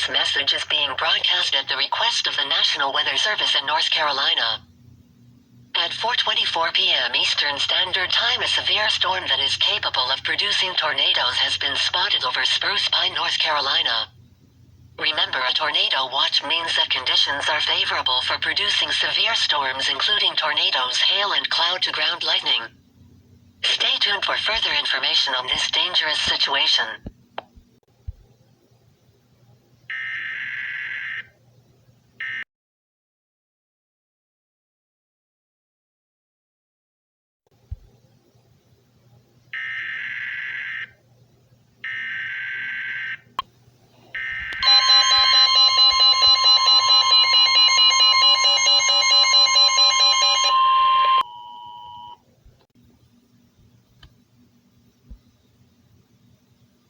This message is being broadcast at the request of the National Weather Service in North Carolina. At 4:24 p.m. Eastern Standard Time, a severe storm that is capable of producing tornadoes has been spotted over Spruce Pine, North Carolina. Remember, a tornado watch means that conditions are favorable for producing severe storms including tornadoes, hail, and cloud-to-ground lightning. Stay tuned for further information on this dangerous situation.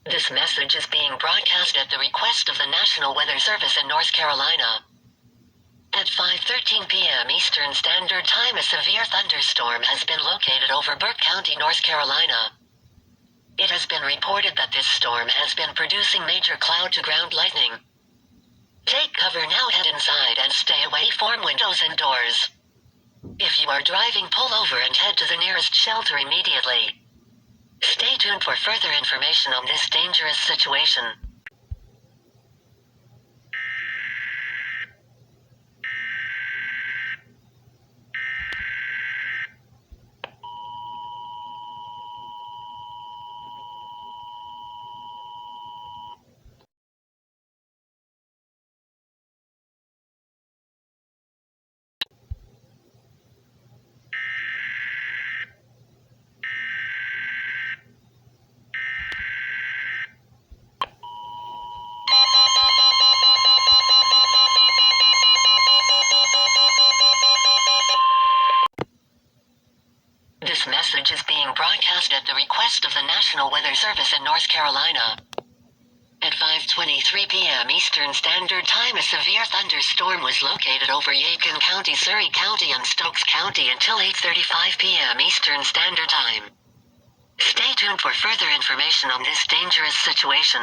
This message is being broadcast at the request of the National Weather Service in North Carolina. At 5:13 p.m. Eastern Standard Time, a severe thunderstorm has been located over Burke County, North Carolina. It has been reported that this storm has been producing major cloud-to-ground lightning. Take cover now, head inside and stay away from windows and doors. If you are driving, pull over and head to the nearest shelter immediately. Stay tuned for further information on this dangerous situation. This message is being broadcast at the request of the National Weather Service in North Carolina. At 5:23 p.m. Eastern Standard Time, a severe thunderstorm was located over Yakin County, Surry County, and Stokes County until 8:35 p.m. Eastern Standard Time. Stay tuned for further information on this dangerous situation.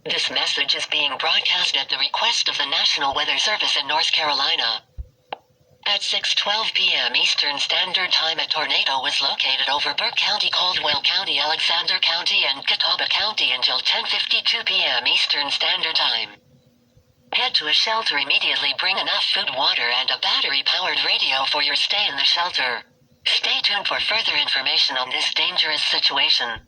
This message is being broadcast at the request of the National Weather Service in North Carolina. At 6:12 p.m. Eastern Standard Time, a tornado was located over Burke County, Caldwell County, Alexander County, and Catawba County until 10:52 p.m. Eastern Standard Time. Head to a shelter immediately. Bring enough food, water, and a battery-powered radio for your stay in the shelter. Stay tuned for further information on this dangerous situation.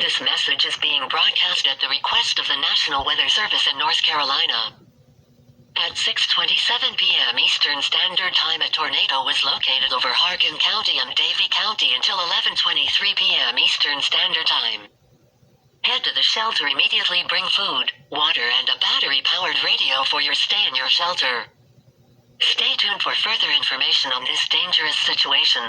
This message is being broadcast at the request of the National Weather Service in North Carolina. At 6:27 p.m. Eastern Standard Time, a tornado was located over Harkin County and Davey County until 11:23 p.m. Eastern Standard Time. Head to the shelter immediately. Bring food, water, and a battery-powered radio for your stay in your shelter. Stay tuned for further information on this dangerous situation.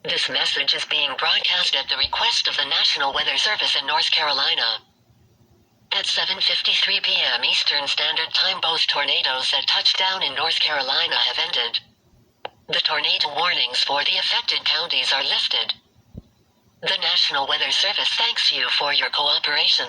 This message is being broadcast at the request of the National Weather Service in North Carolina. At 7:53 p.m. Eastern Standard Time, both tornadoes that touched down in North Carolina have ended. The tornado warnings for the affected counties are lifted. The National Weather Service thanks you for your cooperation.